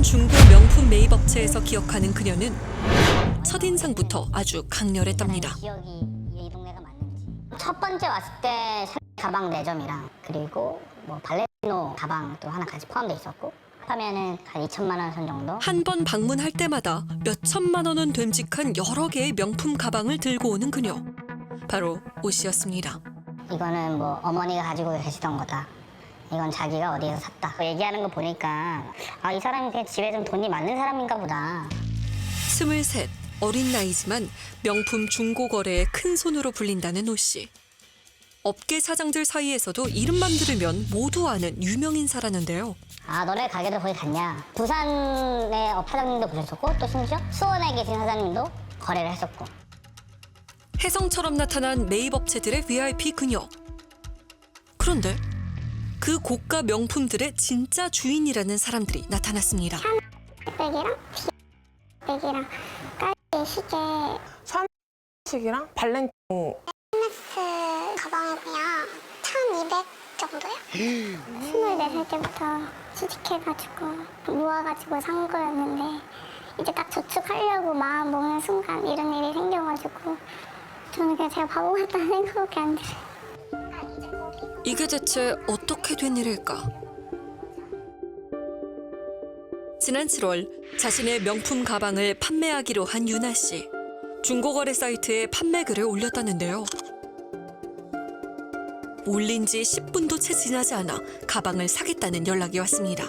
중고 명품 매입업체에서 기억하는 그녀는 첫인상부터 아주 강렬했답니다. 기억이 이 동네가 맞는지. 첫 번째 왔을 때 가방 4점이랑 그리고 뭐 발레리노 가방도 하나 같이 포함돼 있었고 하면은 한 2천만 원 선 정도. 한 번 방문할 때마다 몇 천만 원은 됨직한 여러 개의 명품 가방을 들고 오는 그녀. 바로 오 씨였습니다. 이거는 뭐 어머니가 가지고 계시던 거다. 이건 자기가 어디서 샀다. 얘기하는 거 보니까 아, 이 사람이 그냥 집에 좀 돈이 많은 사람인가 보다. 23, 어린 나이지만 명품 중고 거래의 큰 손으로 불린다는 오 씨. 업계 사장들 사이에서도 이름만 들으면 모두 아는 유명 인사라는데요. 아, 너네 가게도 거기 갔냐? 부산의 사장님도 보셨었고 또 심지어 수원에 계신 사장님도 거래를 했었고. 혜성처럼 나타난 매입업체들의 VIP 그녀. 그런데 그 고가 명품들의 진짜 주인이라는 사람들이 나타났습니다. 백이랑 백이랑 깔비 시계 식이랑 발렌 헬메스 가방이고요. 1,200 정도요? 24살 때부터 취직해가지고 모아가지고 산 거였는데 이제 딱 저축하려고 마음 먹는 순간 이런 일이 생겨가지고 저는 그냥 제가 바보 같다는 생각밖에 안 들어요. 이게 대체 어떻게 된 일일까? 지난 7월 자신의 명품 가방을 판매하기로 한 유나 씨. 중고거래 사이트에 판매글을 올렸다는데요. 올린 지 10분도 채 지나지 않아 가방을 사겠다는 연락이 왔습니다.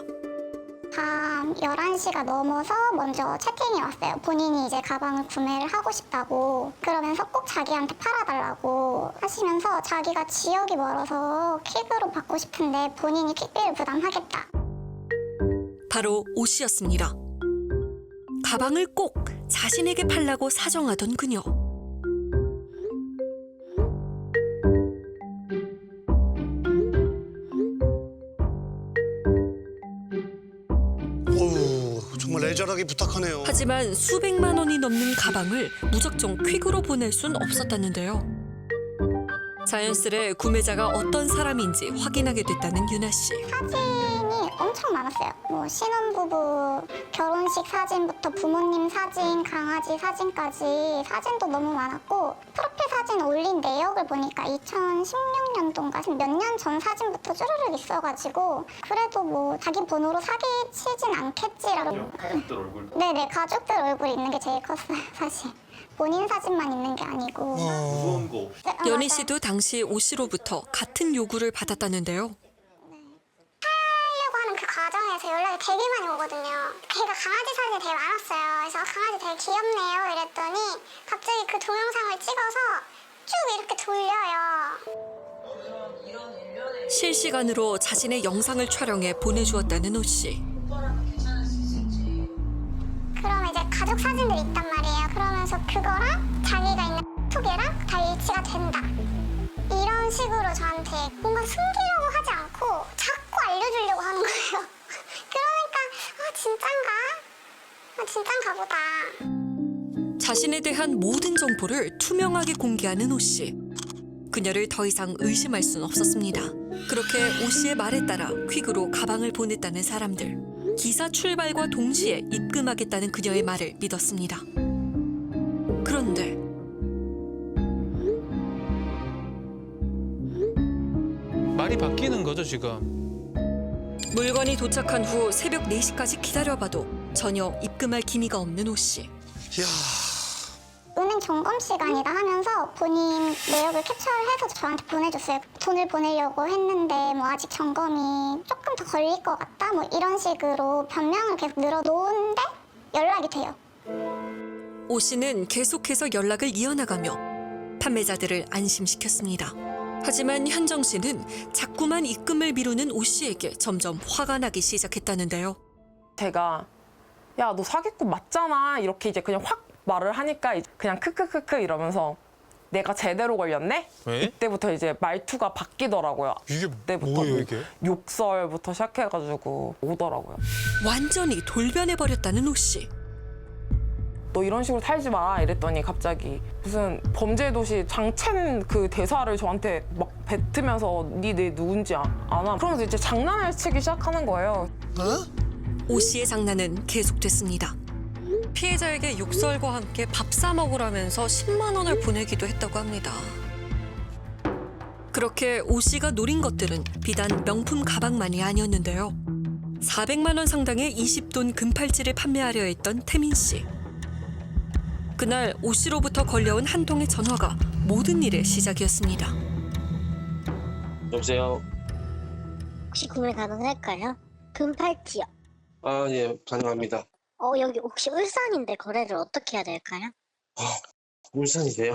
밤 11시가 넘어서 먼저 채팅이 왔어요. 본인이 이제 가방을 구매를 하고 싶다고 그러면서 꼭 자기한테 팔아달라고 하시면서 자기가 지역이 멀어서 퀵으로 받고 싶은데 본인이 퀵비를 부담하겠다. 바로 오 씨였습니다. 가방을 꼭 자신에게 팔라고 사정하던 그녀. 어우, 정말 애절하게 부탁하네요. 하지만 수백만 원이 넘는 가방을 무작정 퀵으로 보낼 순 없었다는데요. 자연스레 구매자가 어떤 사람인지 확인하게 됐다는 유나 씨. 사진이 엄청 많았어요. 뭐 신혼부부 결혼식 사진부터 부모님 사진, 강아지 사진까지 사진도 너무 많았고 프로필 사진 올린 내역을 보니까 2016년도인가 몇 년 전 사진부터 쭈르륵 있어가지고 그래도 뭐 자기 번호로 사기치진 않겠지라고. 가족들 얼굴. 네네, 가족들 얼굴 있는 게 제일 컸어요, 사실. 본인 사진만 있는 게 아니고. 무서운 거 없이. 네, 연희 맞아요. 씨도 당시 오 씨로부터 같은 요구를 받았다는데요. 하려고 하는 그 과정에서 연락이 되게 많이 오거든요. 걔가 강아지 사진이 되게 많았어요. 그래서 강아지 되게 귀엽네요 이랬더니 갑자기 그 동영상을 찍어서 쭉 이렇게 돌려요. 실시간으로 자신의 영상을 촬영해 보내주었다는 오 씨. 그러면 이제 가족 사진들이 있단 말이에요. 그러면서 그거랑 자기가 있는 톡이랑 다 일치가 된다. 이런 식으로 저한테 뭔가 숨기려고 하지 않고 자꾸 알려주려고 하는 거예요. 그러니까 진짠가? 진짠가 보다. 자신에 대한 모든 정보를 투명하게 공개하는 오 씨. 그녀를 더 이상 의심할 순 없었습니다. 그렇게 오 씨의 말에 따라 퀵으로 가방을 보냈다는 사람들. 기사 출발과 동시에 입금하겠다는 그녀의 말을 믿었습니다. 그런데 말이 바뀌는 거죠, 지금. 물건이 도착한 후 새벽 4시까지 기다려봐도 전혀 입금할 기미가 없는 오 씨. 이야, 은행 점검 시간이다 하면서 본인 내역을 캡처를 해서 저한테 보내줬어요. 돈을 보내려고 했는데 뭐 아직 점검이 조금 더 걸릴 것 같다 뭐 이런 식으로 변명을 계속 늘어놓은데 연락이 돼요. 오 씨는 계속해서 연락을 이어나가며 판매자들을 안심시켰습니다. 하지만 현정 씨는 자꾸만 입금을 미루는 오 씨에게 점점 화가 나기 시작했다는데요. 제가 야, 너 사기꾼 맞잖아 이렇게 이제 그냥 확 말을 하니까 그냥 크크크크 이러면서 내가 제대로 걸렸네? 왜? 이때부터 이제 말투가 바뀌더라고요. 이게 그때부터 뭐예요, 뭐 이게? 욕설부터 시작해가지고 오더라고요. 완전히 돌변해버렸다는 오 씨. 너 이런 식으로 살지 마 이랬더니 갑자기 무슨 범죄도시 장첸 그 대사를 저한테 막 뱉으면서 네 누군지 아나? 그러면서 이제 장난을 치기 시작하는 거예요. 어? 오 씨의 장난은 계속됐습니다. 피해자에게 욕설과 함께 밥 사 먹으라면서 10만 원을 보내기도 했다고 합니다. 그렇게 오 씨가 노린 것들은 비단 명품 가방만이 아니었는데요. 400만 원 상당의 20돈 금팔찌를 판매하려 했던 태민 씨. 그날 오 씨로부터 걸려온 한 통의 전화가 모든 일의 시작이었습니다. 여보세요? 혹시 구매 가능할까요? 금팔찌요. 아, 예, 가능합니다. 여기 혹시 울산인데 거래를 어떻게 해야 될까요? 울산이세요?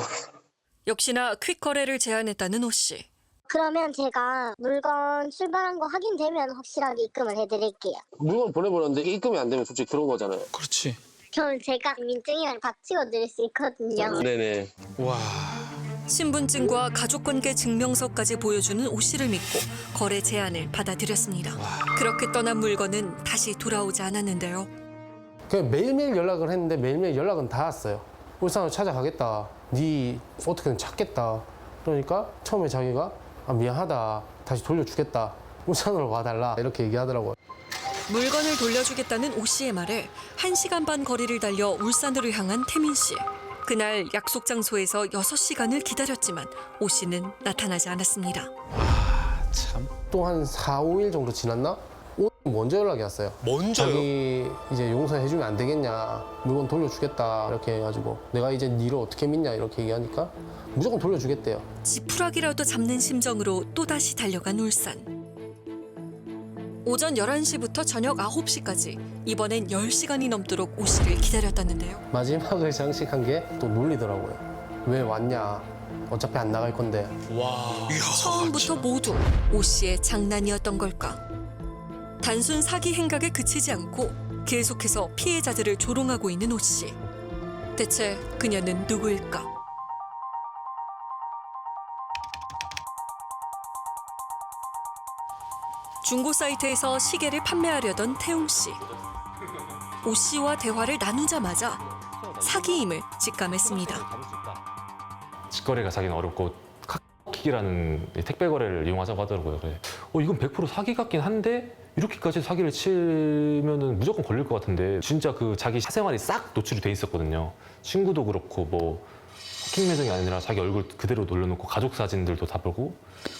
역시나 퀵 거래를 제안했다는 오 씨. 그러면 제가 물건 출발한 거 확인되면 확실하게 입금을 해드릴게요. 물건 보내버렸는데 입금이 안 되면 솔직히 그런 거잖아요. 그렇지. 그럼 제가 민증이랑 다 찍어드릴 수 있거든요. 네네. 와. 신분증과 가족관계 증명서까지 보여주는 오 씨를 믿고 거래 제안을 받아들였습니다. 그렇게 떠난 물건은 다시 돌아오지 않았는데요. 그냥 매일매일 연락을 했는데 매일매일 연락은 닿았어요. 울산으로 찾아가겠다. 네 어떻게든 찾겠다. 그러니까 처음에 자기가 미안하다. 다시 돌려주겠다. 울산으로 와달라. 이렇게 얘기하더라고요. 물건을 돌려주겠다는 오 씨의 말에 1시간 반 거리를 달려 울산으로 향한 태민 씨. 그날 약속 장소에서 6시간을 기다렸지만 오 씨는 나타나지 않았습니다. 참. 또 한 4, 5일 정도 지났나? 먼저 연락이 왔어요. 먼저요? 자기 이제 용서해주면 안 되겠냐. 물건 돌려주겠다. 이렇게 해가지고 내가 이제 니를 어떻게 믿냐 이렇게 얘기하니까 무조건 돌려주겠대요. 지푸라기라도 잡는 심정으로 또다시 달려간 울산. 오전 11시부터 저녁 9시까지 이번엔 10시간이 넘도록 오 씨를 기다렸다는데요. 마지막을 장식한 게 또 놀리더라고요. 왜 왔냐. 어차피 안 나갈 건데. 와. 처음부터 모두 오 씨의 장난이었던 걸까? 단순 사기 행각에 그치지 않고 계속해서 피해자들을 조롱하고 있는 오 씨. 대체 그녀는 누구일까? 중고 사이트에서 시계를 판매하려던 태웅 씨. 오 씨와 대화를 나누자마자 사기임을 직감했습니다. 직거래가 자기는 어렵고 카킥이라는 택배 거래를 이용하자고 하더라고요. 그래. 이건 100% 사기 같긴 한데 이렇게까지 사기를 치면은 무조건 걸릴 것 같은데 진짜 그 자기 사생활이 싹 노출이 돼 있었거든요. 친구도 그렇고 뭐 해킹 매장이 아니라 자기 얼굴 그대로 돌려놓고 가족 사진들도 다 보고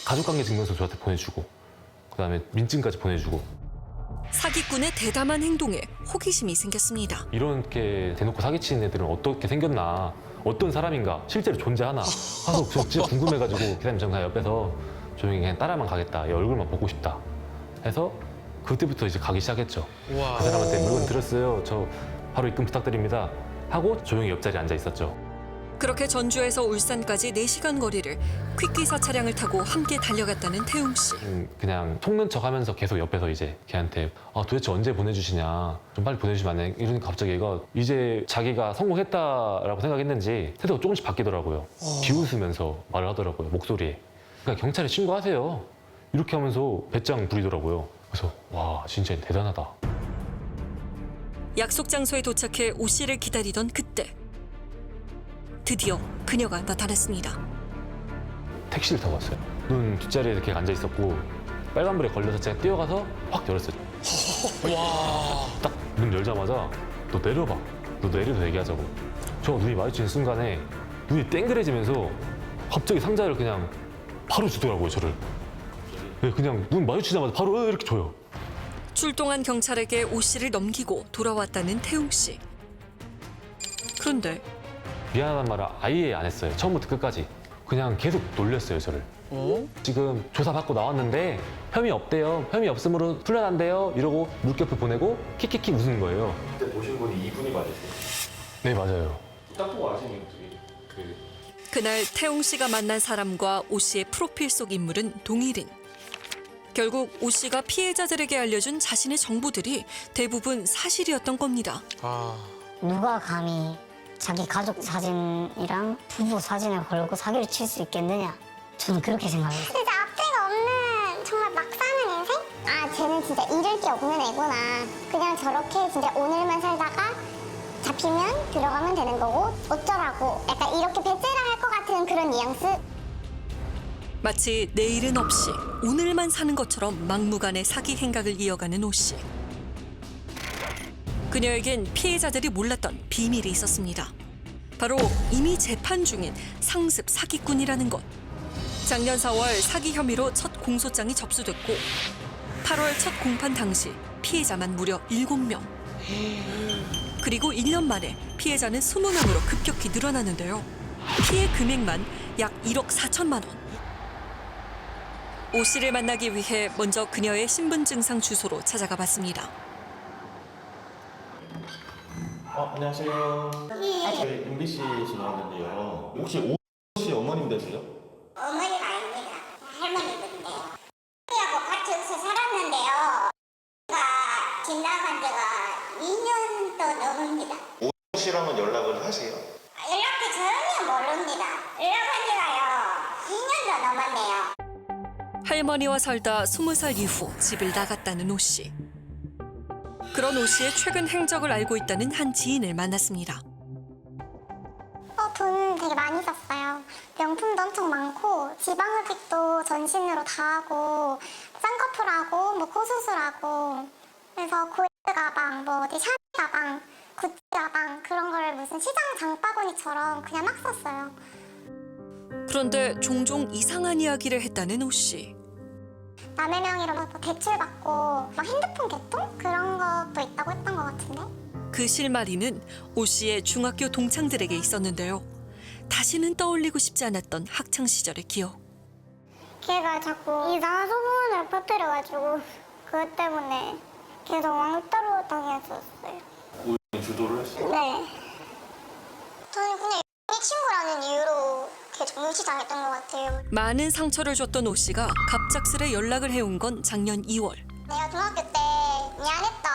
가족관계 증명서 저한테 보내주고 그다음에 민증까지 보내주고 사기꾼의 대담한 행동에 호기심이 생겼습니다. 이렇게 대놓고 사기치는 애들은 어떻게 생겼나 어떤 사람인가 실제로 존재하나 하서 저 진짜 궁금해가지고 기사님 전 그냥 옆에서 조용히 그냥 따라만 가겠다 얘 얼굴만 보고 싶다 해서 그때부터 이제 가기 시작했죠. 와. 그 사람한테 물건 들었어요 저 바로 입금 부탁드립니다 하고 조용히 옆자리에 앉아 있었죠. 그렇게 전주에서 울산까지 4시간 거리를 퀵기사 차량을 타고 함께 달려갔다는 태웅 씨. 그냥 속는 척하면서 계속 옆에서 이제 걔한테 도대체 언제 보내주시냐 좀 빨리 보내주시면 안 돼? 이러니까 갑자기 얘가 이제 자기가 성공했다라고 생각했는지 태도가 조금씩 바뀌더라고요. 비웃으면서 말을 하더라고요 목소리에. 그러니까 경찰에 신고하세요 이렇게 하면서 배짱 부리더라고요. 그래서 와 진짜 대단하다. 약속 장소에 도착해 오 씨를 기다리던 그때 드디어 그녀가 나타났습니다. 택시를 타고 왔어요. 눈 뒷자리에 이렇게 앉아 있었고 빨간불에 걸려서 제가 뛰어가서 확 열었어요. 와. 딱 문 열자마자 너 내려봐. 너 내려서 얘기하자고. 저 눈이 마주치는 순간에 눈이 땡그레지면서 갑자기 상자를 그냥 바로 주더라고요 저를. 네, 그냥 눈 마주치자마자 바로 이렇게 줘요. 출동한 경찰에게 오 씨를 넘기고 돌아왔다는 태웅 씨. 그런데 미안하단 말을 아예 안 했어요. 처음부터 끝까지. 그냥 계속 놀렸어요 저를. 지금 조사받고 나왔는데 혐의 없대요. 혐의 없으므로 풀려난대요. 이러고 물결표 보내고 킥킥킥 웃는 거예요. 그때 보신 분이 이분이 맞으세요? 네 맞아요. 딱 보고 아시는 분이 그날 태웅 씨가 만난 사람과 오 씨의 프로필 속 인물은 동일인. 결국 오 씨가 피해자들에게 알려준 자신의 정보들이 대부분 사실이었던 겁니다. 아. 누가 감히 자기 가족 사진이랑 부부 사진을 걸고 사기를 칠 수 있겠느냐? 저는 그렇게 생각해요. 진짜 앞뒤가 없는 정말 막 사는 인생? 아 쟤는 진짜 잃을 게 없는 애구나. 그냥 저렇게 진짜 오늘만 살다가 잡히면 들어가면 되는 거고 어쩌라고 약간 이렇게 배째라 할 것 같은 그런 뉘앙스? 마치 내일은 없이 오늘만 사는 것처럼 막무가내 사기 행각을 이어가는 오 씨. 그녀에겐 피해자들이 몰랐던 비밀이 있었습니다. 바로 이미 재판 중인 상습 사기꾼이라는 것. 작년 4월 사기 혐의로 첫 공소장이 접수됐고 8월 첫 공판 당시 피해자만 무려 7명. 그리고 1년 만에 피해자는 20명으로 급격히 늘어나는데요. 피해 금액만 약 1억 4천만 원. 오 씨를 만나기 위해 먼저 그녀의 신분증상 주소로 찾아가 봤습니다. 안녕하세요. 저희 MBC 전화왔는데요. 혹시 오 씨 어머님 되세요? 어머니가 아닙니다. 할머니거든요. 하고 같이 여기서 살았는데요. 제가 지나간 지가 2년도 넘습니다. 오 씨랑은 연락을 하세요? 연락도 전혀 모릅니다. 연락한 지가요 2년도 넘었네요. 할머니와 살다 20살 이후 집을 나갔다는 오 씨. 그런 오 씨의 최근 행적을 알고 있다는 한 지인을 만났습니다. 돈 되게 많이 썼어요. 명품도 엄청 많고 지방흡입도 전신으로 다 하고 쌍꺼풀하고 뭐 코수술하고 그래서 고에드 가방, 뭐 어디 샤넬 가방, 구찌 가방 그런 거를 무슨 시장 장바구니처럼 그냥 막 썼어요. 그런데 종종 이상한 이야기를 했다는 오 씨. 남의 명의로 뭐 대출 받고 막 핸드폰 개통 그런 것도 있다고 했던 것 같은데. 그 실마리는 오 씨의 중학교 동창들에게 있었는데요. 다시는 떠올리고 싶지 않았던 학창 시절의 기억. 걔가 자꾸 이상한 소문을 퍼뜨려가지고 그것 때문에 계속 왕따로 당했었어요. 오 주도를 했어요? 네. 저는 그냥 이 친구라는 이유로 계속 무시당했던 것 같아요. 많은 상처를 줬던 오 씨가 갑작스레 연락을 해온 건 작년 2월. 내가 중학교 때 미안했다.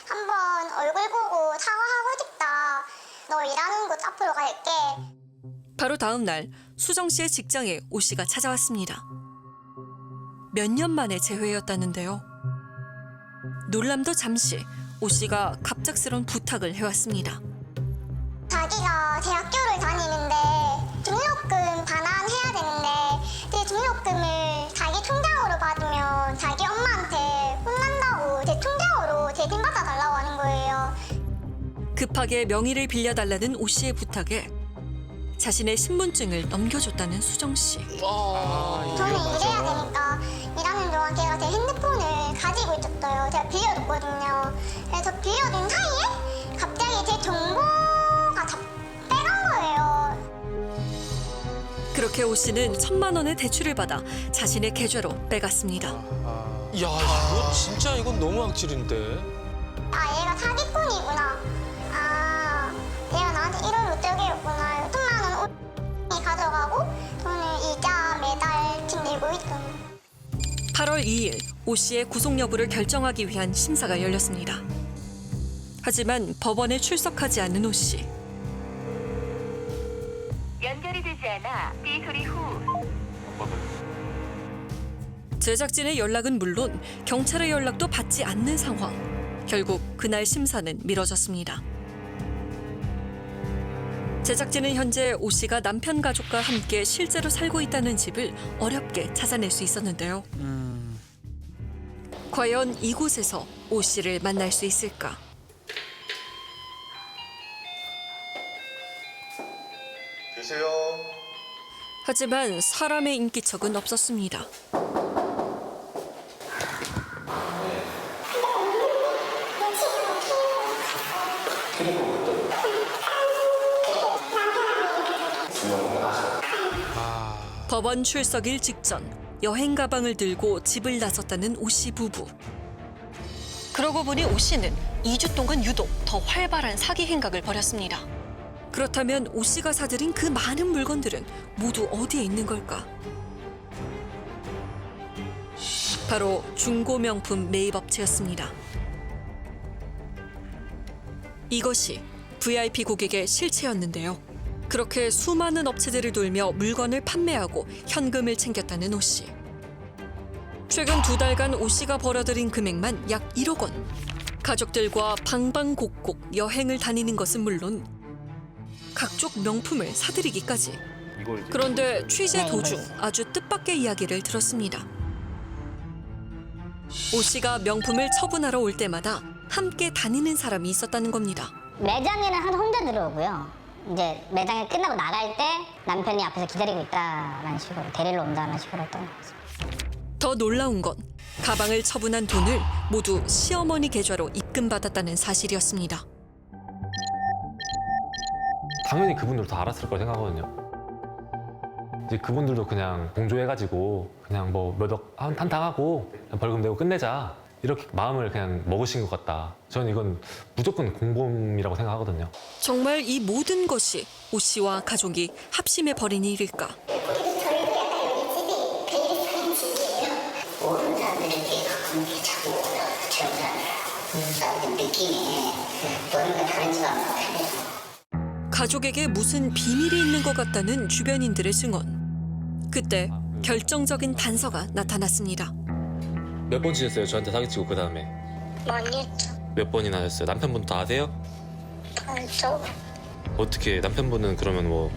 한번 얼굴 보고 사과하고 싶다. 너 일하는 곳 앞으로 갈게. 바로 다음 날 수정 씨의 직장에 오 씨가 찾아왔습니다. 몇 년 만에 재회였다는데요. 놀람도 잠시 오 씨가 갑작스런 부탁을 해왔습니다. 자기가 대학교를 다니는데 등록금 반환해야 되는데 그 등록금을 자기 통장으로 받으면 자기 엄마한테 혼난다고 제 통장으로 대신받아 달라고 하는 거예요. 급하게 명의를 빌려달라는 오 씨의 부탁에 자신의 신분증을 넘겨줬다는 수정 씨. 저는 일해야 되니까 일하는 동안 걔가 제 핸드폰을 가지고 있었어요. 제가 빌려줬거든요. 그래서 빌려준 사이에 갑자기 제 정보가 다 빼간 거예요. 그렇게 오 씨는 1,000만 원의 대출을 받아 자신의 계좌로 빼갔습니다. 야, 이거 진짜 이건 너무 악질인데. 아, 얘가 사기꾼이구나. 아, 얘가 나한테 이런 못되게였구나. 1,000만 원 가져가고 돈을 이자 매달 집 내고 있던. 8월 2일 오 씨의 구속 여부를 결정하기 위한 심사가 열렸습니다. 하지만 법원에 출석하지 않는 오 씨. 연결이 되지 않아 삐 소리 후. 제작진의 연락은 물론 경찰의 연락도 받지 않는 상황. 결국 그날 심사는 미뤄졌습니다. 제작진은 현재 오 씨가 남편 가족과 함께 실제로 살고 있다는 집을 어렵게 찾아낼 수 있었는데요. 과연 이곳에서 오 씨를 만날 수 있을까? 계세요? 하지만 사람의 인기척은 없었습니다. 법원 출석일 직전 여행 가방을 들고 집을 나섰다는 오 씨 부부. 그러고 보니 오 씨는 2주 동안 유독 더 활발한 사기 행각을 벌였습니다. 그렇다면 오 씨가 사들인 그 많은 물건들은 모두 어디에 있는 걸까? 바로 중고 명품 매입업체였습니다. 이것이 VIP 고객의 실체였는데요. 그렇게 수많은 업체들을 돌며 물건을 판매하고 현금을 챙겼다는 오 씨. 최근 2달간 오 씨가 벌어들인 금액만 약 1억 원. 가족들과 방방곡곡 여행을 다니는 것은 물론 각종 명품을 사들이기까지. 그런데 취재 도중 아주 뜻밖의 이야기를 들었습니다. 오 씨가 명품을 처분하러 올 때마다 함께 다니는 사람이 있었다는 겁니다. 매장에는 항상 혼자 들어오고요. 이제 매장이 끝나고 나갈 때 남편이 앞에서 기다리고 있다라는 식으로 데리러 온다는 식으로 했던 거죠. 더 놀라운 건 가방을 처분한 돈을 모두 시어머니 계좌로 입금받았다는 사실이었습니다. 당연히 그분들도 다 알았을 거라 생각하거든요. 이제 그분들도 그냥 공조해가지고 그냥 뭐 몇 억 한탕하고 벌금 내고 끝내자 이렇게 마음을 그냥 먹으신 것 같다. 저는 이건 무조건 공범이라고 생각하거든요. 정말 이 모든 것이 오 씨와 가족이 합심해 벌인 일일까? 모르는 사람들에게 그런 게 자꾸 제가 느낌이 너는 다른 줄 알아. 가족에게 무슨 비밀이 있는 것 같다는 주변인들의 증언. 그때 결정적인 단서가 나타났습니다. 몇 번 치셨어요? 저한테 사기치고 그 다음에 많이 했죠. 몇 번이나 하셨어요? 남편분 다 아세요? 알죠. 어떻게 남편분은 그러면 뭐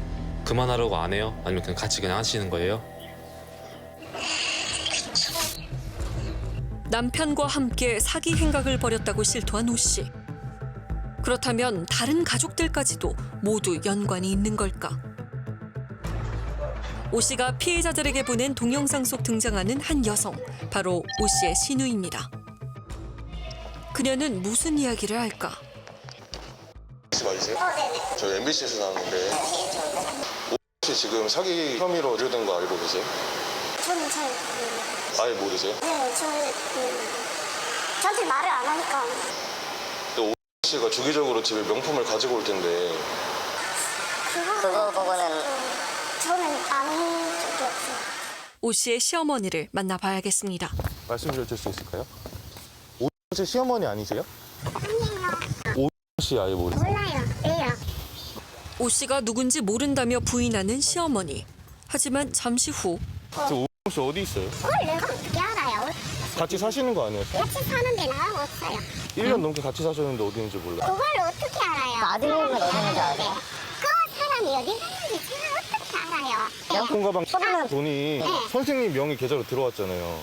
그만하려고 안 해요? 아니면 그냥 같이 그냥 하시는 거예요? 남편과 함께 사기 행각을 벌였다고 실토한 오 씨. 그렇다면 다른 가족들까지도 모두 연관이 있는 걸까? 오 씨가 피해자들에게 보낸 동영상 속 등장하는 한 여성, 바로 오 씨의 시누이입니다. 그녀는 무슨 이야기를 할까? 혹시 맞으세요? 저 MBC에서 나왔는데 혹시 지금 사기 혐의로 의뢰된 거 알고 계세요? 저는 잘 모르겠어요. 아예 모르세요? 네, 저한테 말을 안 하니까. 또 오 씨가 주기적으로 집에 명품을 가지고 올 텐데 그거 보고는 저는 아는 적이 없어요. 오 씨의 시어머니를 만나봐야겠습니다. 말씀드릴 수 있을까요? 오 씨 시어머니 아니세요? 오 씨 아예 모르세요? 몰라요. 왜요? 오 씨가 누군지 모른다며 부인하는 시어머니. 하지만 잠시 후 오 씨 어디 있어요? 그걸 내가 어떻게 알아요? 같이 사시는 거 아니었어요? 같이 사는데 나하고 없어요. 1년 넘게 같이 사셨는데 어디 있는지 몰라요. 그걸 어떻게 알아요? 아들은 어디 있는지 알아요? 그 사람이 어디 있는지 제가 어떻게 알아요? 명품 가방 처분한 돈이 선생님 명의 계좌로 들어왔잖아요.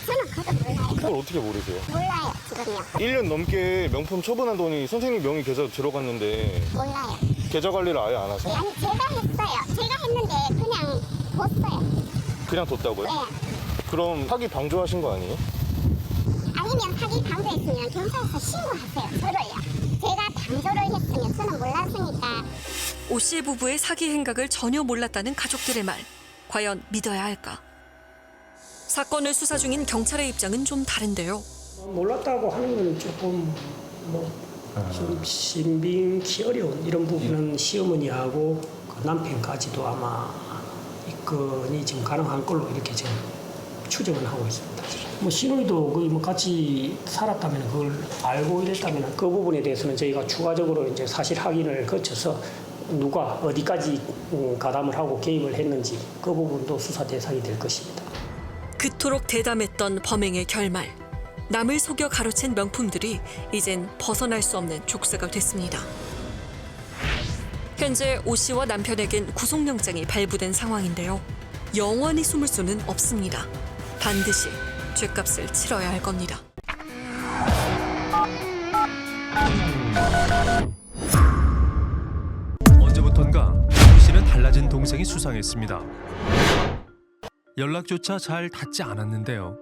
저는 그것도 몰라요. 그걸 어떻게 모르세요? 몰라요, 지금요. 1년 넘게 명품 처분한 돈이 선생님 명의 계좌로 들어갔는데 몰라요. 계좌 관리를 아예 안 하세요? 아니, 제가 했어요. 제가 했는데 그냥 뒀어요. 그냥 뒀다고요? 네. 그럼 사기 방조하신 거 아니에요? 아니면 사기 방조했으면 경찰서 신고하세요. 저를요. 제가 방조를 했으면 저는 몰랐으니까. 오 씨 부부의 사기 행각을 전혀 몰랐다는 가족들의 말. 과연 믿어야 할까? 사건을 수사 중인 경찰의 입장은 좀 다른데요. 몰랐다고 하는 건 조금 좀 신빙치 어려운 이런 부분은 시어머니하고 그 남편까지도 아마 입건이 지금 가능한 걸로 이렇게 지금 추정은 하고 있습니다. 뭐 시누이도 거의 뭐 같이 살았다면 그걸 알고 이랬다면 그 부분에 대해서는 저희가 추가적으로 이제 사실 확인을 거쳐서 누가 어디까지 가담을 하고 개입을 했는지 그 부분도 수사 대상이 될 것입니다. 그토록 대담했던 범행의 결말. 남을 속여 가로챈 명품들이 이젠 벗어날 수 없는 족쇄가 됐습니다. 현재 오 씨와 남편에겐 구속영장이 발부된 상황인데요. 영원히 숨을 수는 없습니다. 반드시 죗값을 치러야 할 겁니다. 언제부턴가 오 씨는 달라진 동생이 수상했습니다. 연락조차 잘 닿지 않았는데요.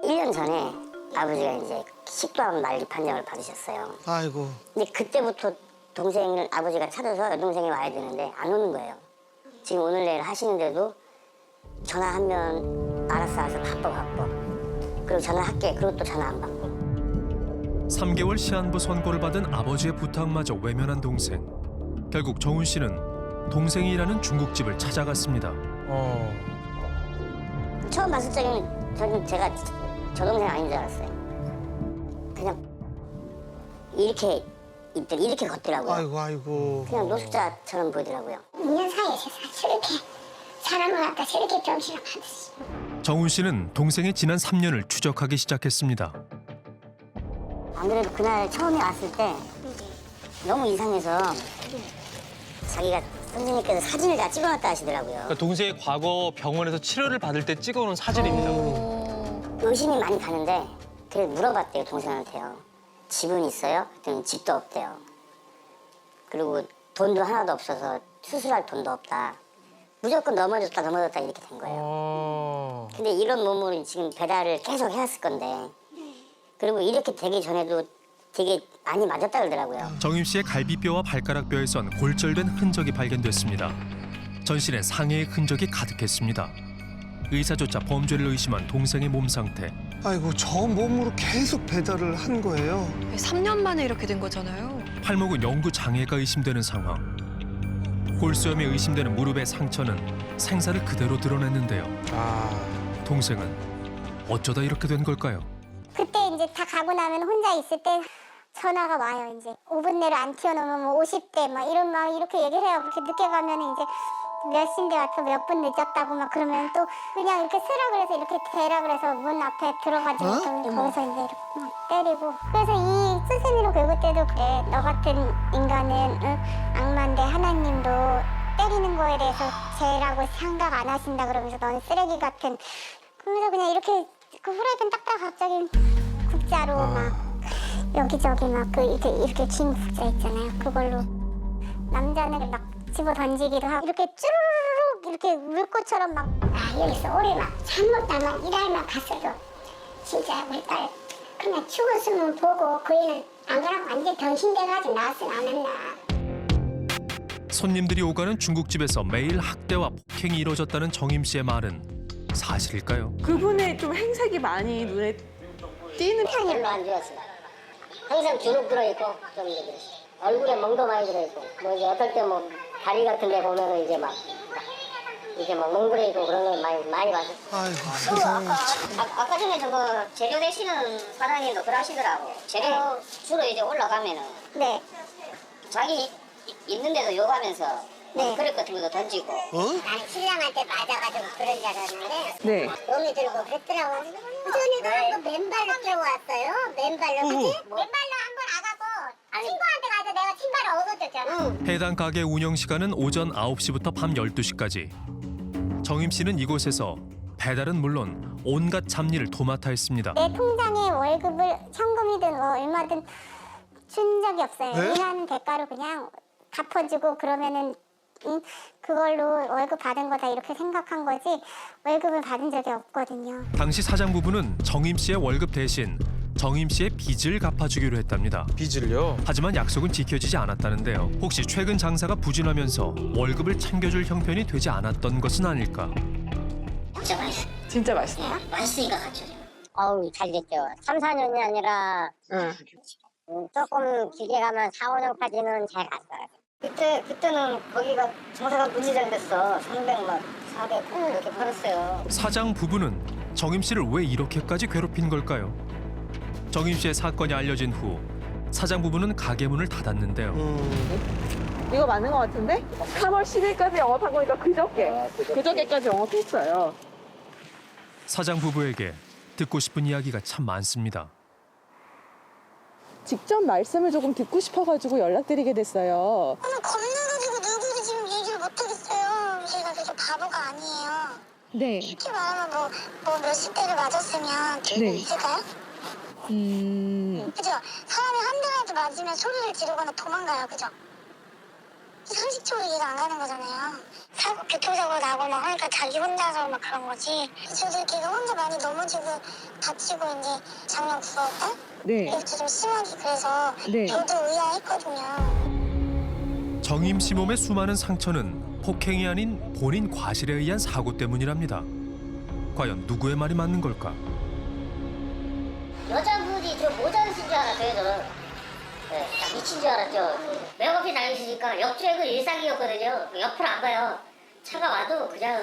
1년 전에 아버지가 이제 식도암 말기 판정을 받으셨어요. 아이고. 근데 그때부터 동생을 아버지가 찾아서 여동생이 와야 되는데 안 오는 거예요. 지금 오늘 내일 하시는데도 전화하면 알았어 바빠. 그리고 전화할게. 그리고 또 전화 안 받고. 3개월 시한부 선고를 받은 아버지의 부탁마저 외면한 동생. 결국 정훈 씨는 동생이 일하는 중국집을 찾아갔습니다. 처음 봤을 적에는 저는 제가 저 동생 아닌 줄 알았어요. 그냥 이렇게 걷더라고요. 아이고. 그냥 노숙자처럼 보이더라고요. 2년 사이에 저렇게 사람을 갖다 저렇게 병실을 받으시. 정훈 씨는 동생의 지난 3년을 추적하기 시작했습니다. 안 그래도 그날 처음에 왔을 때 너무 이상해서 자기가 선생님께서 사진을 다 찍어놨다 하시더라고요. 그러니까 동생의 과거 병원에서 치료를 받을 때 찍어놓은 사진입니다. 의심이 많이 가는데 그래서 물어봤대요, 동생한테요. 집은 있어요? 그랬더니 집도 없대요. 그리고 돈도 하나도 없어서 수술할 돈도 없다. 무조건 넘어졌다 이렇게 된 거예요. 근데 이런 몸으로 지금 배달을 계속 해왔을 건데, 그리고 이렇게 되기 전에도 되게 많이 맞았다 그러더라고요. 정임 씨의 갈비뼈와 발가락뼈에선 골절된 흔적이 발견됐습니다. 전 씨는 상해의 흔적이 가득했습니다. 의사조차 범죄를 의심한 동생의 몸 상태. 아이고 저 몸으로 계속 배달을 한 거예요. 3년 만에 이렇게 된 거잖아요. 팔목은 영구 장애가 의심되는 상황. 골수염이 의심되는 무릎의 상처는 생사를 그대로 드러냈는데요. 동생은 어쩌다 이렇게 된 걸까요? 그때 이제 다 가고 나면 혼자 있을 때 전화가 와요. 이제 5분 내로 안 튀어나오면 뭐 50대 막 이런 막 이렇게 얘기를 해요. 그렇게 늦게 가면 이제 몇 시인데 와서 몇 분 늦었다고 막 그러면 또 그냥 이렇게 쓰라 그래서 이렇게 대라 그래서 문 앞에 들어가지고 거기서 이제 이렇게 막 때리고. 그래서 이 스승으로 교육 때도 그래. 너 같은 인간은 악마인데 하나님도 때리는 거에 대해서 죄라고 생각 안 하신다 그러면서 넌 쓰레기 같은. 그러면서 그냥 이렇게 그 후라이팬 딱딱 갑자기 국자로 막 여기저기 막 그 이렇게 긴 국자 있잖아요. 그걸로 남자는 막 집어 던지기도 하고 이렇게 쭈르륵 이렇게 물고처럼 막 여기서 오래 막 잘못하면 일할만 갔어도 진짜 우리 딸 그냥 죽었으면 보고 그 애는 안 그러면 완전 병신돼가지고 나왔으면 안 했나. 손님들이 오가는 중국집에서 매일 학대와 폭행이 이뤄졌다는 정임 씨의 말은 사실일까요? 그분의 좀 행색이 많이 눈에 띄는 별로 안 좋았어요. 항상 주눅 들어있고 좀 이제 얼굴에 멍도 많이 들어있고 뭐 이제 어떨 때 뭐 다리 같은 데 보면은 이제 막 멍들어 있고 그런 걸 많이 봤어요. 아까 전에 저거 재료 대시는 사장님도 그러시더라고. 재료 주로 이제 올라가면은 자기 있는 데도 욕하면서 그릇 같은 것도 던지고. 나는 신랑한테 맞아가지고 그런 줄 알았는데 몸이 들고 그랬더라고. 전에도 맨발로 뛰어왔어요. 맨발로 그치? 맨발로 한 번 와가고 친구한테 가서 내가 신발을 얻어줬잖아. 해당 가게 운영 시간은 오전 9시부터 밤 12시까지. 정임 씨는 이곳에서 배달은 물론 온갖 잡일을 도맡아 했습니다. 내 통장에 월급을 현금이든 뭐 얼마든 준 적이 없어요. 일하는 대가로 그냥 갚아주고 그러면은 그걸로 월급 받은 거다 이렇게 생각한 거지 월급을 받은 적이 없거든요. 당시 사장 부부는 정임 씨의 월급 대신 정임 씨의 빚을 갚아주기로 했답니다. 빚을요? 하지만 약속은 지켜지지 않았다는데요. 혹시 최근 장사가 부진하면서 월급을 챙겨줄 형편이 되지 않았던 것은 아닐까? 진짜 맛있어. 진짜 맛있어요? 맛있으니까 같이. 어우 잘 됐죠. 3, 4년이 아니라 조금 길게 가면 4, 5년까지는 잘 갔어요. 그때는 거기가 장사가 부지장 됐어. 300만, 400 이렇게 팔았어요. 사장 부부는 정임 씨를 왜 이렇게까지 괴롭힌 걸까요? 정임 씨의 사건이 알려진 후 사장 부부는 가게 문을 닫았는데요. 이거 맞는 것 같은데? 3월 10일까지 영업한 거니까 그저께까지 영업했어요. 사장 부부에게 듣고 싶은 이야기가 참 많습니다. 직접 말씀을 조금 듣고 싶어가지고 연락드리게 됐어요. 저는 겁나가지고 누구도 지금 얘기를 못하겠어요. 제가 그렇게 바보가 아니에요. 네. 솔직히 말하면 뭐 몇십 대를 맞았으면 있을까요? 그죠? 사람이 한 대라도 맞으면 소리를 지르거나 도망가요. 그죠? 상식적으로 이해가 안 가는 거잖아요. 교통사고 나고 막 하니까 자기 혼자서 막 그런 거지. 저도 걔가 혼자 많이 넘어지고 다치고 이제 작년 9월달? 이렇게 좀 심하게 그래서 저도 의아했거든요. 정임 씨 몸의 수많은 상처는 폭행이 아닌 본인 과실에 의한 사고 때문이랍니다. 과연 누구의 말이 맞는 걸까? 여자분이 저 모자를 쓴 줄 알았어요, 저는. 딱 미친 줄 알았죠. 맥없이 다니시니까 역주행은 일상이었거든요. 옆으로 안 가요. 차가 와도 그냥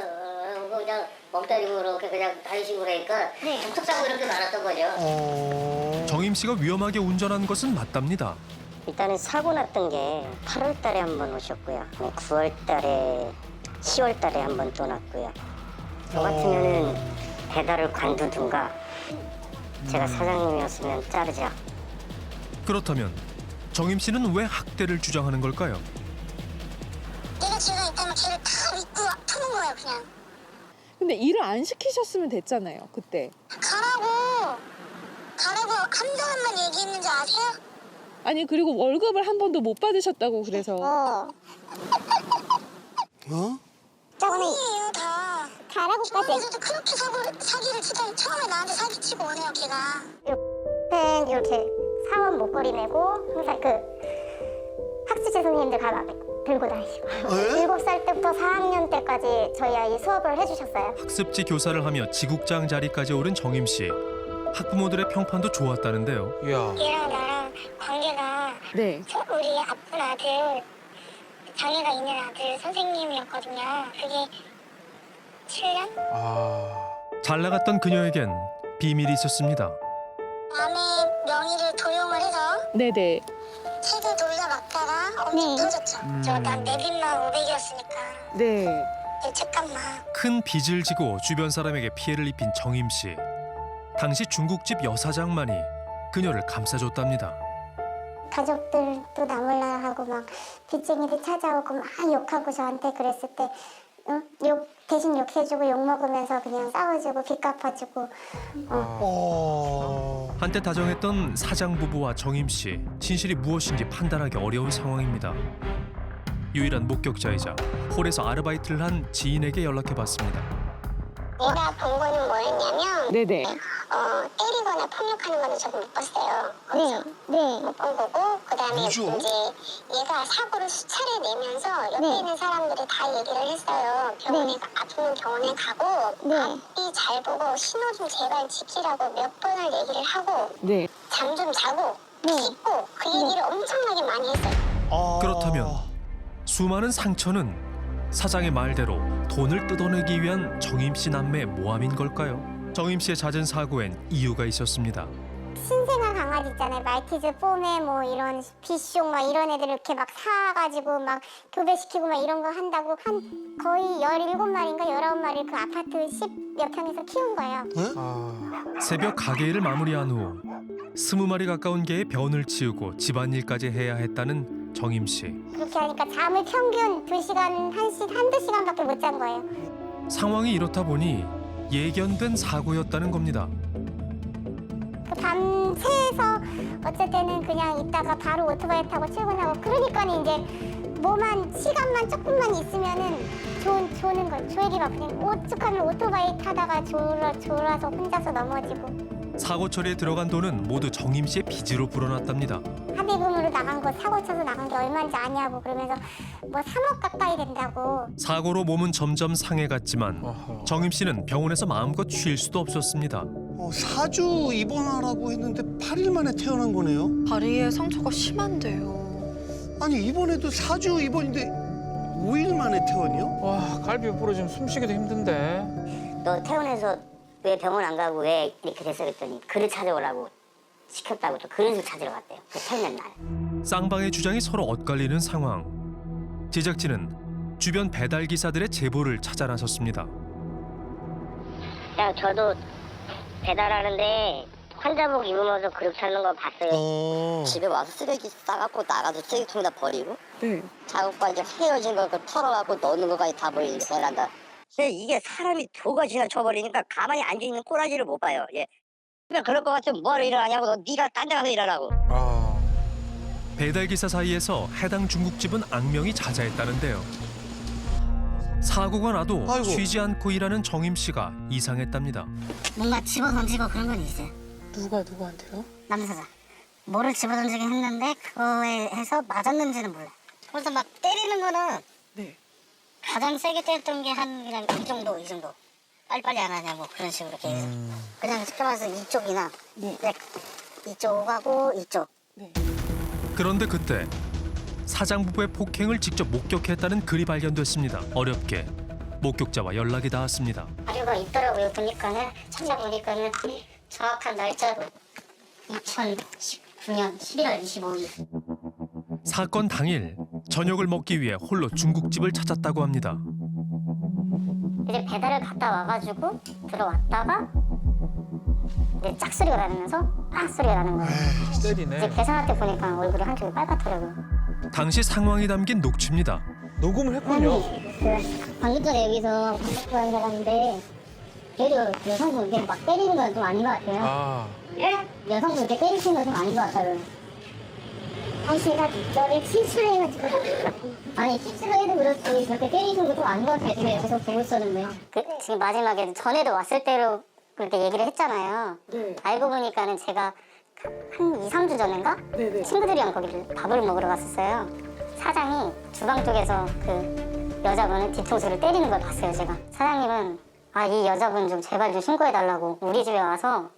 멍 때리고 그렇게 그냥 다니시고 그러니까 접촉사고 이렇게 많았던 거죠. 정임 씨가 위험하게 운전한 것은 맞답니다. 일단은 사고 났던 게 8월 달에 한 번 오셨고요. 9월 달에, 10월 달에 한 번 또 났고요. 저 같으면은 배달을 관두든가 제가 사장님이었으면 자르죠. 그렇다면 정임 씨는 왜 학대를 주장하는 걸까요? 내가 죄가 있다면 걔를 다 믿고 푸는 거예요, 그냥. 근데 일을 안 시키셨으면 됐잖아요, 그때. 가라고 한 달만 얘기했는지 아세요? 아니 그리고 월급을 한 번도 못 받으셨다고 그래서. 짝꿍이에요 다. 가라고까지. 저번에도 그렇게 사기를 치더니 처음에 나한테 사기치고 오네요 걔가. 이렇게 사원 목걸이 메고 항상 그 학습지 선생님들 가방 들고 다니시고 7살 때부터 4학년 때까지 저희 아이 수업을 해주셨어요. 학습지 교사를 하며 지국장 자리까지 오른 정임 씨. 학부모들의 평판도 좋았다는데요. 야. 얘랑 나랑 관계가 네. 우리 아픈 아들 장애가 있는 아들 선생님이었거든요. 그게 7년? 잘 나갔던 그녀에겐 비밀이 있었습니다. 남의 명의를 도용을 해서 네네. 책을 돌려막다가 엄청 터졌죠. 저난 내 빚만 500이었으니까 네. 내 책값만. 큰 빚을 지고 주변 사람에게 피해를 입힌 정임 씨. 당시 중국집 여사장만이 그녀를 감싸줬답니다. 가족들도 나 몰라 하고 막 빚쟁이들 찾아오고 막 욕하고 저한테 그랬을 때 대신 욕해주고 욕 먹으면서 그냥 싸워주고 빚 갚아주고. 한때 다정했던 사장 부부와 정임 씨. 진실이 무엇인지 판단하기 어려운 상황입니다. 유일한 목격자이자 홀에서 아르바이트를 한 지인에게 연락해봤습니다. 내가 본 거는 뭐였냐면 네네. 때리거나 폭력하는 거는 저도 못 봤어요. 못 본 거고 그다음에 이제 얘가 사고를 수차례 내면서 옆에 있는 사람들이 다 얘기를 했어요. 병원에 아프면 병원에 가고 앞뒤 잘 보고 신호 좀 제발 지키라고 몇 번을 얘기를 하고 네. 잠 좀 자고 씻고 그 얘기를 엄청나게 많이 했어요. 그렇다면 수많은 상처는 사장의 말대로 돈을 뜯어내기 위한 정임 씨 남매의 모함인 걸까요? 정임 씨의 잦은 사고엔 이유가 있었습니다. 신생아 강아지 있잖아요. 말티즈, 뽀메 뭐 이런 비숑 막 이런 애들 이렇게 막 사가지고 막 교배시키고 막 이런 거 한다고 한 거의 17마리인가 19마리 그 아파트 10몇 평에서 키운 거예요. 새벽 가게 일을 마무리한 후 20마리 가까운 개의 변을 치우고 집안일까지 해야 했다는 정임 씨. 그렇게 하니까 잠을 평균 2시간, 1~2시간밖에 못 잔 거예요. 상황이 이렇다 보니 예견된 사고였다는 겁니다. 밤새서 어쨌든 그냥 있다가 바로 오토바이 타고 출근하고 그러니까 이제 뭐만 시간만 조금만 있으면은 조는 거예요. 조이기가 그냥 오죽하면 오토바이 타다가 졸아서 혼자서 넘어지고. 사고 처리에 들어간 돈은 모두 정임 씨의 빚으로 불어났답니다. 합의금으로 나간 거 사고 쳐서 나간 게 얼마인지 아냐고 그러면서 뭐 3억 가까이 된다고. 사고로 몸은 점점 상해갔지만 정임 씨는 병원에서 마음껏 쉴 수도 없었습니다. 4주 입원하라고 했는데 8일 만에 퇴원한 거네요. 다리에 상처가 심한데요. 아니 이번에도 4주 입원인데 5일 만에 퇴원이요? 와, 갈비 부러지면 숨쉬기도 힘든데. 너 퇴원해서 왜 병원 안 가고 왜 이렇게 됐어 그랬더니 그를 찾아오라고 시켰다고 또 그런 술 찾으러 갔대요. 그 퇴원 날. 쌍방의 주장이 서로 엇갈리는 상황. 제작진은 주변 배달 기사들의 제보를 찾아 나섰습니다. 그냥 저도 배달하는데 환자복 입으면서 그룹 찾는 거 봤어요. 집에 와서 쓰레기 싸갖고 나가서 쓰레기통에다 버리고 작업과 이제 헤어진 거 털어갖고 넣는 거까지 다 버리는 베란다. 근데 이게 사람이 도가 지나쳐버리니까 가만히 앉아있는 꼬라지를 못 봐요. 예. 그냥 그럴 것 같으면 뭐하러 일어나냐고. 너 네가 딴 데 가서 일하라고. 배달 기사 사이에서 해당 중국집은 악명이 자자했다는데요. 사고가 나도 쉬지 않고 일하는 정임 씨가 이상했답니다. 뭔가 집어던지고 그런 건 있어요. 누구한테요? 남사자. 뭐를 집어던지긴 했는데 그거에 해서 맞았는지는 몰라요. 그래서 막 때리는 거는 가장 세게 때렸던 게 한 그냥 이 정도. 빨리빨리 안 하냐 뭐 그런 식으로 계속. 그냥 쉽게 말해서 이쪽이나 이쪽하고 이쪽. 그런데 그때 사장 부부의 폭행을 직접 목격했다는 글이 발견됐습니다. 어렵게 목격자와 연락이 닿았습니다. 자료가 있더라고요. 보니까는 찾아보니까는 정확한 날짜로 2019년 11월 25일. 사건 당일 저녁을 먹기 위해 홀로 중국집을 찾았다고 합니다. 이제 배달을 갔다 와가지고 들어왔다가 이제 짝소리가 나면서 소리가 나는 거예요. 때리네. 이제 계산할 때 보니까 얼굴이 한쪽이 빨갛더라고요. 당시 상황이 담긴 녹취입니다. 녹음을 했군요. 방금 전에 여기서 방송국에 나갔는데 걔도 여성분 막 때리는 건 좀 아닌 것 같아요. 여성분 이렇게 때리시는 거 좀 아닌 것 같아요. 당신가 너를 실수로 해가지고 아니 실수로 해도 그렇지 그렇게 때리시는 거 좀 아닌 것 같아요. 지금 여기서 보고 있었는데요. 지금 마지막에 전에도 왔을 때로 그렇게 얘기를 했잖아요. 알고 보니까는 제가 한 2, 3주 전인가? 친구들이랑 거기를 밥을 먹으러 갔었어요. 사장이 주방 쪽에서 그 여자분을 뒤통수를 때리는 걸 봤어요, 제가. 사장님은 이 여자분 좀 제발 좀 신고해달라고 우리 집에 와서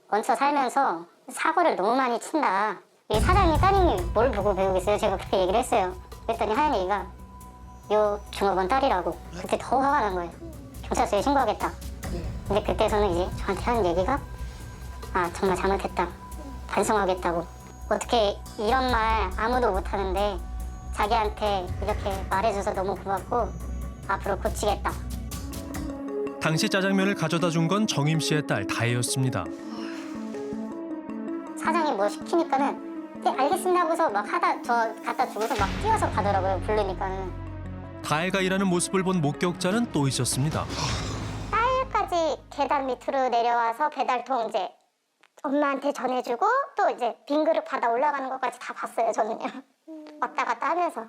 얹혀 살면서 사고를 너무 많이 친다. 이 사장님 따님이 뭘 보고 배우겠어요? 제가 그렇게 얘기를 했어요. 그랬더니 하는 얘기가 요 중학원 딸이라고. 그때 더 화가 난 거예요. 경찰서에 신고하겠다. 근데 그때서는 이제 저한테 하는 얘기가 정말 잘못했다. 반성하겠다고. 어떻게 이런 말 아무도 못하는데 자기한테 이렇게 말해줘서 너무 고맙고 앞으로 고치겠다. 당시 짜장면을 가져다 준 건 정임 씨의 딸 다혜였습니다. 사장이 뭐 시키니까는 네, 알겠습니다 하고서 막 하다 저 갖다 주고서 막 뛰어서 가더라고요. 부르니까는. 다혜가 일하는 모습을 본 목격자는 또 있었습니다. 딸까지 계단 밑으로 내려와서 배달통 이제 엄마한테 전해주고 또 이제 빈 그릇 받아 올라가는 것까지 다 봤어요. 저는요. 왔다 갔다 하면서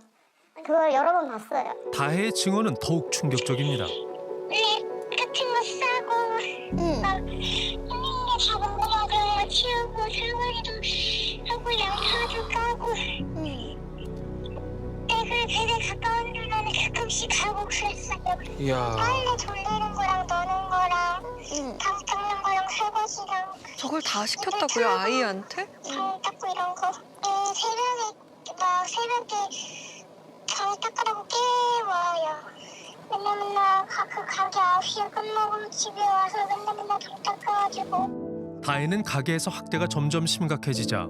그걸 여러 번 봤어요. 다혜의 증언은 더욱 충격적입니다. 같은 거 싸고 막 있는 게 작은 거만 그런 거 치우고 설거지도 하고 양파도 까고 내가 되게 가까운 데는 가끔씩 가고 그랬어요. 이야. 빨래 돌리는 거랑 넣는 거랑 방 닦는 거랑 설거지랑 저걸 다 시켰다고요, 아이한테? 방 닦고 이런 거 새벽에 방 닦으라고 깨워요. 맨날 그 가게 9시에 끝나고 집에 와서 맨날 방 닦아가지고. 다혜는 가게에서 학대가 점점 심각해지자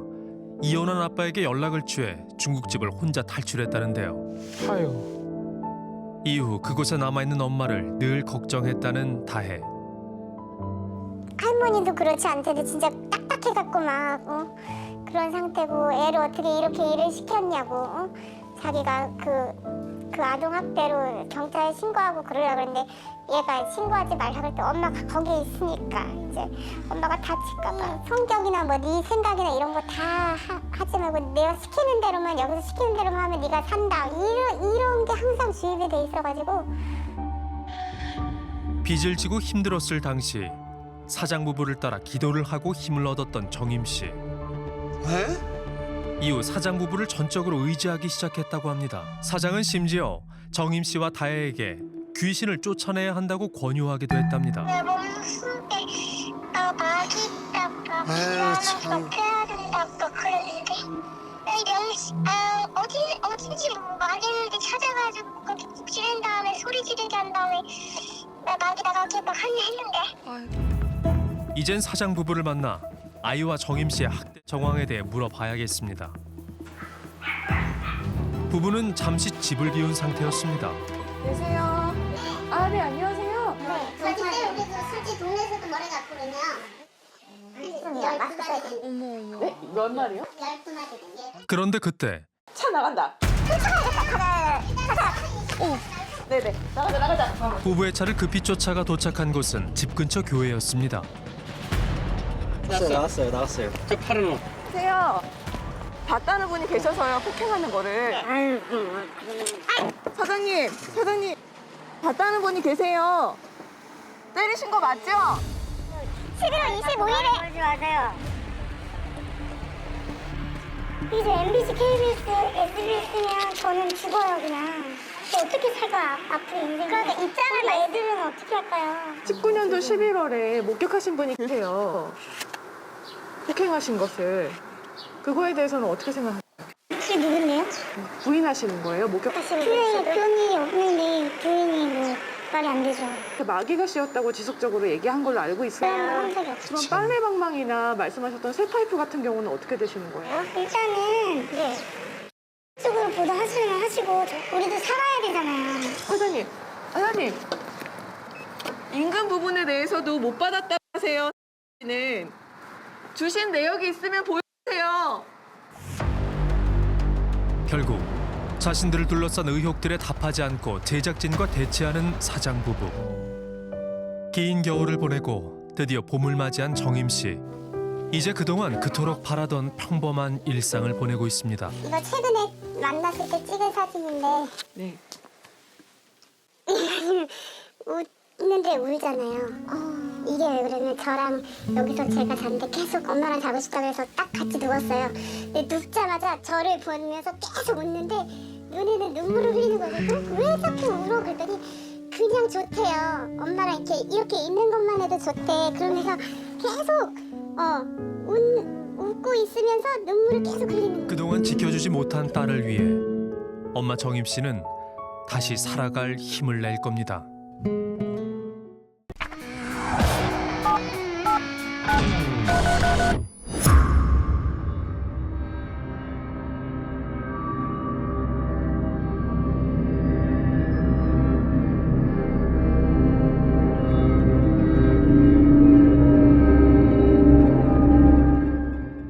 이혼한 아빠에게 연락을 취해 중국집을 혼자 탈출했다는데요. 아유. 이후 그곳에 남아있는 엄마를 늘 걱정했다는 다혜. 할머니도 그렇지 않대도 진짜 딱딱해갖고 막 그런 상태고 애를 어떻게 이렇게 일을 시켰냐고 자기가 그 아동학대로 경찰에 신고하고 그러려고 그랬는데 얘가 신고하지 말라고 그랬더니 엄마가 거기에 있으니까 이제 엄마가 다칠까봐 성격이나 뭐 네 생각이나 이런 거 다 하지 말고 내가 시키는 대로만 여기서 시키는 대로만 하면 네가 산다 이런 게 항상 주입이 돼 있어가지고. 빚을 지고 힘들었을 당시 사장 부부를 따라 기도를 하고 힘을 얻었던 정임 씨. 이후 사장 부부를 전적으로 의지하기 시작했다고 합니다. 사장은 심지어 정임 씨와 다혜에게 귀신을 쫓아내야 한다고 권유하기도 했답니다. 내 몸속에 막이 있다고 불안한 거 해야 된다고 그랬는데 어딘지 막했는데 찾아가지고 거기 지른 다음에 소리 지르게 한 다음에 막에다가 이렇게 막 했는데. 이젠 사장 부부를 만나 아이와 정임 씨의 학대 정황에 대해 물어봐야겠습니다. 부부는 잠시 집을 비운 상태였습니다. 계세요? 네, 안녕하세요. 네, 그때 우리도 솔직히 동네에서도 머리가 아프거든요. 네? 몇 마리요? 12마리. 그런데 그때 차 나간다. 네네, 나가자. 부부의 차를 급히 쫓아가 도착한 곳은 집 근처 교회였습니다. 나왔어요. 저 팔은 계세요? 봤다는 분이 계셔서요, 폭행하는 거를. 사장님, 봤다는 분이 계세요. 때리신 거 맞죠? 11월 25일에 맞아요. 이제 MBC, KBS, SBS면 저는 죽어요 그냥. 어떻게 살까 앞으로 인생. 그러니까 입장을 애들은 어떻게 할까요? 19년도 11월에 목격하신 분이 계세요. 폭행하신 것을. 그거에 대해서는 어떻게 생각하세요? 그게 누군데요? 부인하시는 거예요? 부인이 없는데 부인이 뭐 말이 안 되죠. 마귀가 씌었다고 지속적으로 얘기한 걸로 알고 있어요. 한 적이 없어요. 그럼 빨래 방망이나 말씀하셨던 새 파이프 같은 경우는 어떻게 되시는 거예요? 일단은 쪽으로 보도하시면 하시고 우리도 살아야 되잖아요. 사장님, 인근 부분에 대해서도 못 받았다고 하세요. 는 주신 내역이 있으면 보여주세요. 결국 자신들을 둘러싼 의혹들에 답하지 않고 제작진과 대치하는 사장 부부. 긴 겨울을 보내고 드디어 봄을 맞이한 정임 씨. 이제 그동안 그토록 바라던 평범한 일상을 보내고 있습니다. 이거 최근에 만났을 때 찍은 사진인데 네. 웃는데 울잖아요. 이게 왜 그러면 저랑 여기서 제가 잤는데 계속 엄마랑 자고 싶다고 해서 딱 같이 누웠어요. 근데 눕자마자 저를 보면서 계속 웃는데 눈에는 눈물을 흘리는 거거든요. 왜 자꾸 울어? 그랬더니 그냥 좋대요. 엄마랑 이렇게 있는 것만 해도 좋대. 그러면서 계속 웃고 있으면서 눈물을 계속 흘리는 거예요. 그동안 지켜주지 못한 딸을 위해 엄마 정임 씨는 다시 살아갈 힘을 낼 겁니다.